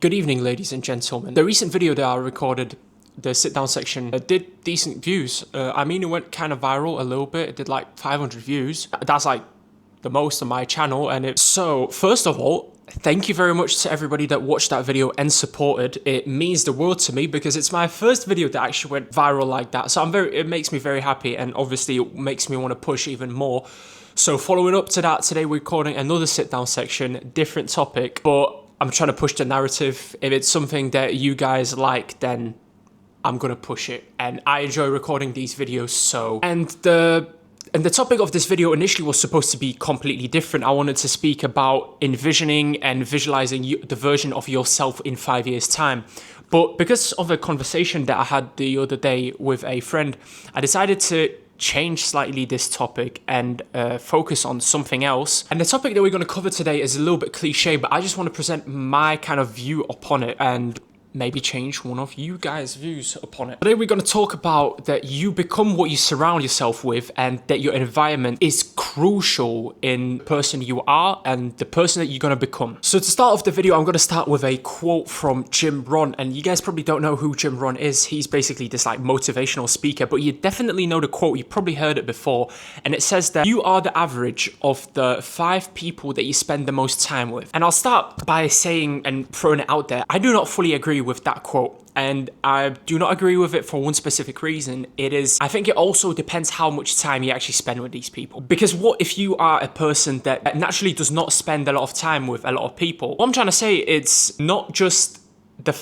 Good evening, ladies and gentlemen. The recent video that I recorded, the sit down section, did decent views. I mean, it went kind of viral a little bit. It did like 500 views. That's like the most on my channel. So first of all, thank you very much to everybody that watched that video and supported. It means the world to me because it's my first video that actually went viral like that. So it makes me very happy, and obviously it makes me want to push even more. So following up to that, today we're recording another sit down section, different topic, but I'm trying to push the narrative. If it's something that you guys like, then I'm gonna push it. And I enjoy recording these videos, so. And the topic of this video initially was supposed to be completely different. I wanted to speak about envisioning and visualizing the version of yourself in 5 years' time. But because of a conversation that I had the other day with a friend, I decided to change slightly this topic and focus on something else. And the topic that we're going to cover today is a little bit cliche, but I just want to present my kind of view upon it and maybe change one of you guys' views upon it. Today we're going to talk about that you become what you surround yourself with, and that your environment is crucial in the person you are and the person that you're going to become. So to start off the video, I'm going to start with a quote from Jim Rohn, and you guys probably don't know who Jim Rohn is. He's basically this like motivational speaker, but you definitely know the quote. You probably heard it before, and it says that you are the average of the 5 people that you spend the most time with. And I'll start by saying and throwing it out there, I do not fully agree with that quote, and I do not agree with it for one specific reason. I think it also depends how much time you actually spend with these people. Because what if you are a person that naturally does not spend a lot of time with a lot of people? What I'm trying to say, it's not just the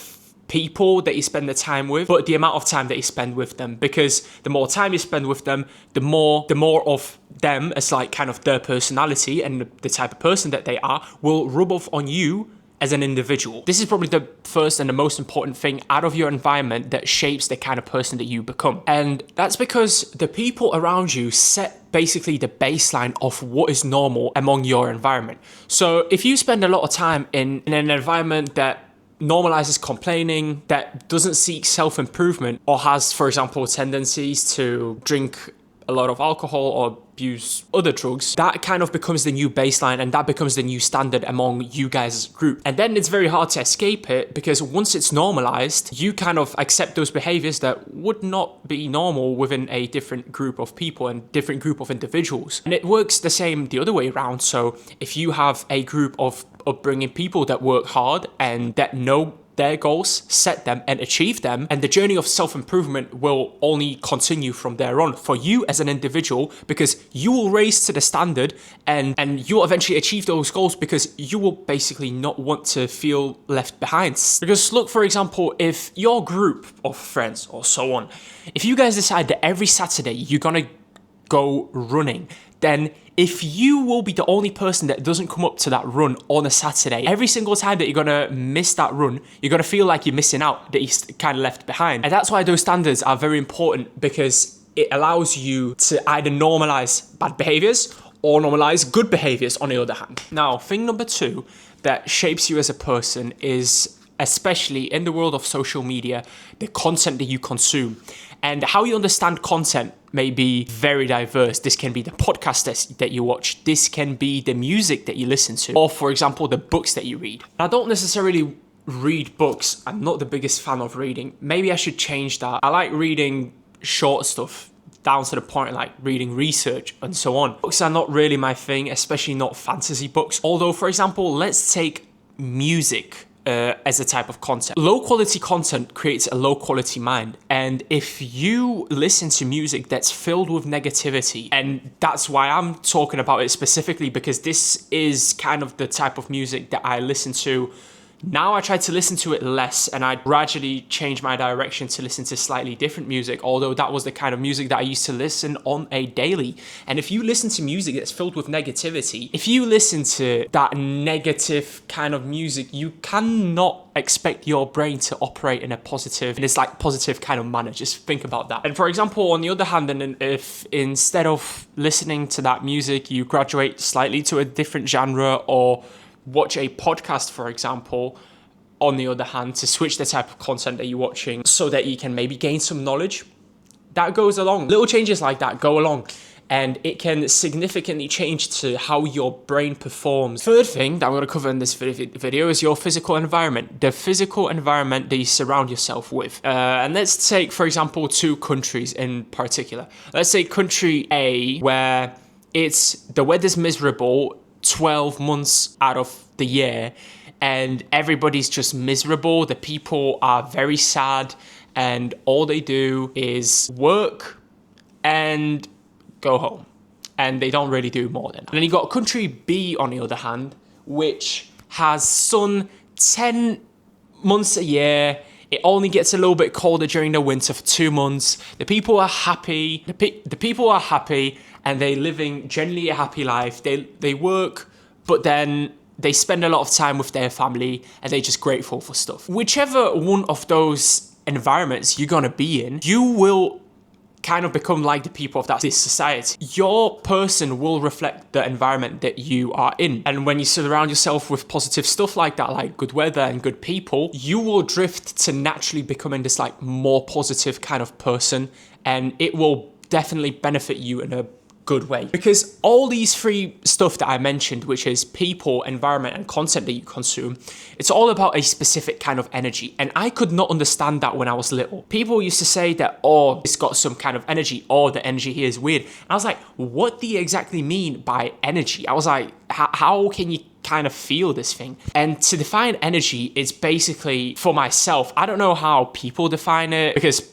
people that you spend the time with, but the amount of time that you spend with them. Because the more time you spend with them, the more of them as like kind of their personality and the type of person that they are will rub off on you as an individual. This is probably the first and the most important thing out of your environment that shapes the kind of person that you become. And that's because the people around you set basically the baseline of what is normal among your environment. So if you spend a lot of time in an environment that normalizes complaining, that doesn't seek self-improvement, or has, for example, tendencies to drink a lot of alcohol or abuse other drugs, that kind of becomes the new baseline, and that becomes the new standard among you guys as a group. And then it's very hard to escape it, because once it's normalized, you kind of accept those behaviors that would not be normal within a different group of people and different group of individuals. And it works the same the other way around. So if you have a group of upbringing people that work hard and that know their goals, set them and achieve them, and the journey of self-improvement will only continue from there on for you as an individual, because you will raise to the standard and you'll eventually achieve those goals, because you will basically not want to feel left behind. Because look, for example, if your group of friends or so on, if you guys decide that every Saturday you're gonna go running, then if you will be the only person that doesn't come up to that run on a Saturday, every single time that you're gonna miss that run, you're gonna feel like you're missing out, that you're kind of left behind. And that's why those standards are very important, because it allows you to either normalize bad behaviors or normalize good behaviors on the other hand. Now, thing number 2 that shapes you as a person is, especially in the world of social media, the content that you consume. And how you understand content may be very diverse. This can be the podcast that you watch. This can be the music that you listen to. Or, for example, the books that you read. I don't necessarily read books. I'm not the biggest fan of reading. Maybe I should change that. I like reading short stuff, down to the point like reading research and so on. Books are not really my thing, especially not fantasy books. Although, for example, let's take music as a type of content. Low quality content creates a low quality mind. And if you listen to music that's filled with negativity, and that's why I'm talking about it specifically, because this is kind of the type of music that I listen to. Now I try to listen to it less, and I gradually change my direction to listen to slightly different music, although that was the kind of music that I used to listen on a daily. And if you listen to music that's filled with negativity, if you listen to that negative kind of music, you cannot expect your brain to operate in this like positive kind of manner. Just think about that. And for example, on the other hand, and if instead of listening to that music, you graduate slightly to a different genre, or watch a podcast, for example, on the other hand, to switch the type of content that you're watching so that you can maybe gain some knowledge, that goes along. Little changes like that go along. and it can significantly change to how your brain performs. Third thing that I'm going to cover in this video is your physical environment, the physical environment that you surround yourself with. And let's take, for example, 2 countries in particular. Let's say country A, where the weather's miserable 12 months out of the year, and everybody's just miserable. The people are very sad, and all they do is work and go home, and they don't really do more than that. And then you got country B on the other hand, which has sun 10 months a year. It only gets a little bit colder during the winter for 2 months. The people are happy. The people are happy, and they're living generally a happy life. They work, but then they spend a lot of time with their family, and they're just grateful for stuff. Whichever one of those environments you're gonna be in, you will kind of become like the people of this society. Your person will reflect the environment that you are in. And when you surround yourself with positive stuff like that, like good weather and good people, you will drift to naturally becoming this like more positive kind of person, and it will definitely benefit you in a good way. Because all these 3 stuff that I mentioned, which is people, environment, and content that you consume, it's all about a specific kind of energy. And I could not understand that when I was little. People used to say that, oh, it's got some kind of energy, or the energy here is weird. And I was like, what do you exactly mean by energy? I was like, how can you kind of feel this thing? And to define energy is basically, for myself, I don't know how people define it, because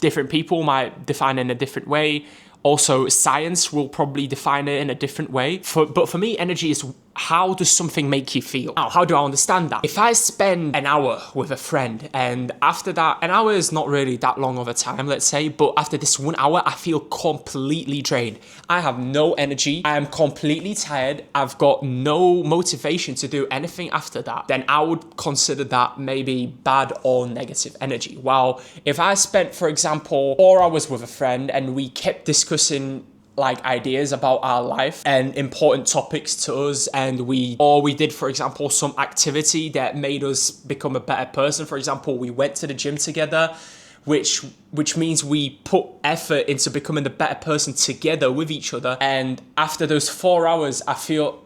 different people might define it in a different way. Also, science will probably define it in a different way. But for me, energy is how does something make you feel? Now, how do I understand that? If I spend an hour with a friend, and after that, an hour is not really that long of a time, let's say, but after this 1 hour, I feel completely drained. I have no energy. I am completely tired. I've got no motivation to do anything after that. Then I would consider that maybe bad or negative energy. While if I spent, for example, 4 hours with a friend and we kept discussing like ideas about our life and important topics to us, and we did, for example, some activity that made us become a better person. For example, we went to the gym together, which means we put effort into becoming the better person together with each other. And after those 4 hours, I feel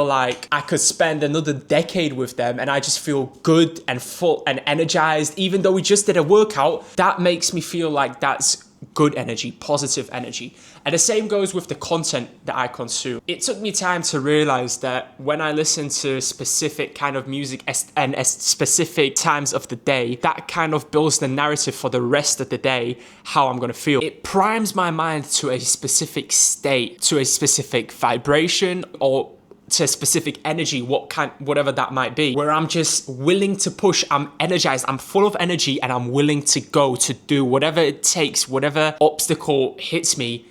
like I could spend another decade with them, and I just feel good and full and energized. Even though we just did a workout, that makes me feel like that's good energy, positive energy. And the same goes with the content that I consume. It took me time to realize that when I listen to specific kind of music and at specific times of the day, that kind of builds the narrative for the rest of the day, how I'm gonna feel. It primes my mind to a specific state, to a specific vibration, or to a specific energy, whatever that might be, where I'm just willing to push, I'm energized, I'm full of energy, and I'm willing to go to do whatever it takes, whatever obstacle hits me,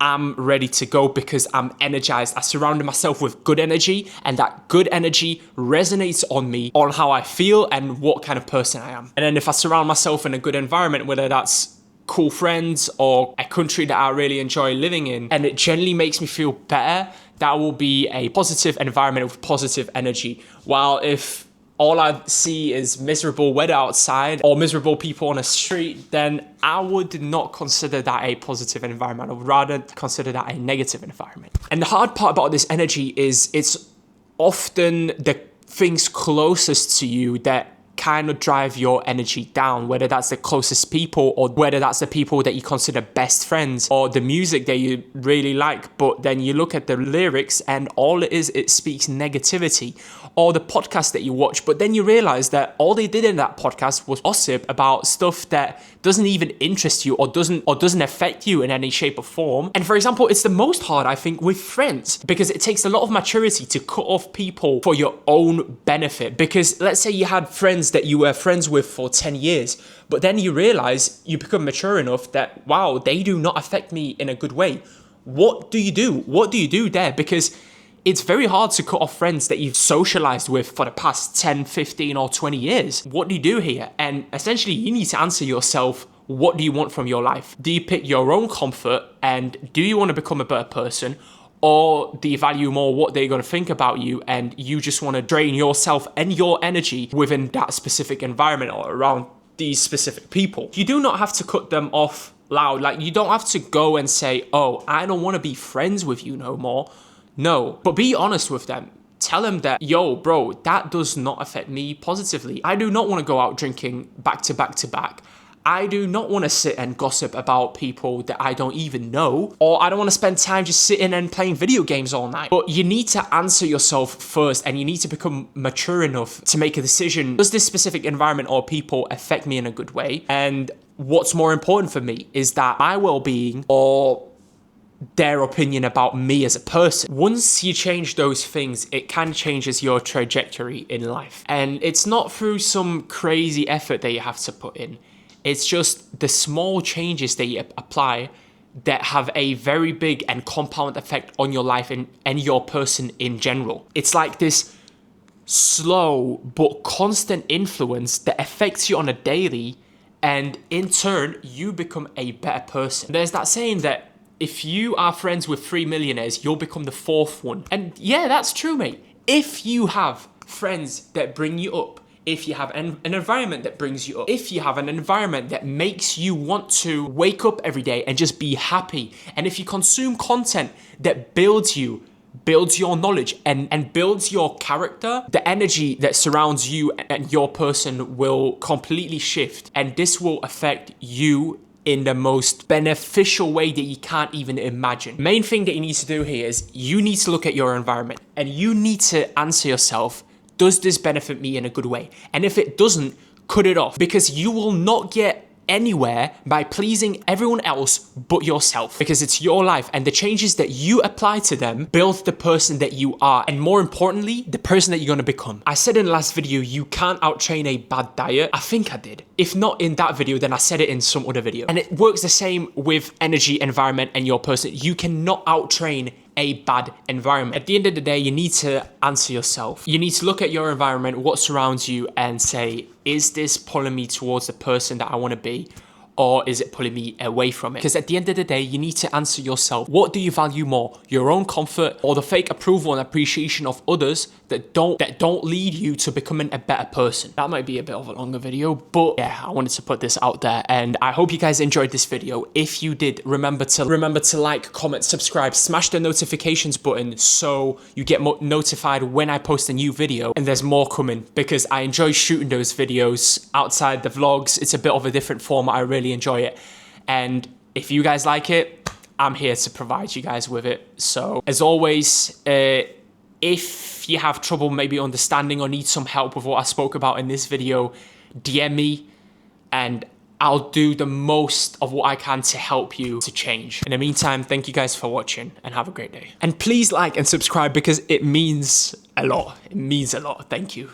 I'm ready to go because I'm energized. I surrounded myself with good energy, and that good energy resonates on me, on how I feel and what kind of person I am. And then if I surround myself in a good environment, whether that's cool friends or a country that I really enjoy living in, and it generally makes me feel better, that will be a positive environment with positive energy. While if all I see is miserable weather outside or miserable people on a street, then I would not consider that a positive environment. I would rather consider that a negative environment. And the hard part about this energy is it's often the things closest to you that kind of drive your energy down, whether that's the closest people or whether that's the people that you consider best friends, or the music that you really like, but then you look at the lyrics and all it is, it speaks negativity, or the podcast that you watch, but then you realize that all they did in that podcast was gossip about stuff that doesn't even interest you or doesn't affect you in any shape or form. And for example, it's the most hard, I think, with friends, because it takes a lot of maturity to cut off people for your own benefit. Because let's say you had friends that you were friends with for 10 years, but then you realize you become mature enough that, wow, they do not affect me in a good way. What do you do? What do you do there? Because it's very hard to cut off friends that you've socialized with for the past 10, 15 or 20 years. What do you do here? And essentially you need to answer yourself, what do you want from your life? Do you pick your own comfort, and do you want to become a better person? Or do you value more what they're going to think about you, and you just want to drain yourself and your energy within that specific environment or around these specific people? You do not have to cut them off loud. Like, you don't have to go and say, oh, I don't want to be friends with you no more. No, but be honest with them. Tell them that, yo, bro, that does not affect me positively. I do not want to go out drinking back to back to back. I do not want to sit and gossip about people that I don't even know, or I don't want to spend time just sitting and playing video games all night. But you need to answer yourself first, and you need to become mature enough to make a decision. Does this specific environment or people affect me in a good way? And what's more important for me is that my well-being or their opinion about me as a person. Once you change those things, it can changes your trajectory in life. And it's not through some crazy effort that you have to put in. It's just the small changes that you apply that have a very big and compound effect on your life and your person in general. It's like this slow but constant influence that affects you on a daily, and in turn, you become a better person. There's that saying that if you are friends with 3 millionaires, you'll become the 4th one. And yeah, that's true, mate. If you have friends that bring you up, if you have an environment that brings you up, if you have an environment that makes you want to wake up every day and just be happy, and if you consume content that builds you, builds your knowledge and builds your character, the energy that surrounds you and your person will completely shift, and this will affect you in the most beneficial way that you can't even imagine. Main thing that you need to do here is you need to look at your environment and you need to answer yourself, does this benefit me in a good way? And if it doesn't, cut it off, because you will not get anywhere by pleasing everyone else but yourself, because it's your life, and the changes that you apply to them build the person that you are, and more importantly, the person that you're going to become. I said in the last video, you can't outtrain a bad diet. I think I did. If not in that video, then I said it in some other video. And it works the same with energy, environment, and your person. You cannot outtrain a bad environment. At the end of the day, you need to answer yourself. You need to look at your environment, what surrounds you, and say, is this pulling me towards the person that I want to be? Or is it pulling me away from it? Because at the end of the day, you need to answer yourself. What do you value more? Your own comfort or the fake approval and appreciation of others that don't lead you to becoming a better person? That might be a bit of a longer video, but yeah, I wanted to put this out there, and I hope you guys enjoyed this video. If you did, remember to like, comment, subscribe, smash the notifications button so you get notified when I post a new video, and there's more coming because I enjoy shooting those videos outside the vlogs. It's a bit of a different format. I really enjoy it, and if you guys like it, I'm here to provide you guys with it. So as always, if you have trouble maybe understanding or need some help with what I spoke about in this video, DM me and I'll do the most of what I can to help you to change. In the meantime, thank you guys for watching and have a great day. And please like and subscribe because it means a lot. It means a lot. Thank you.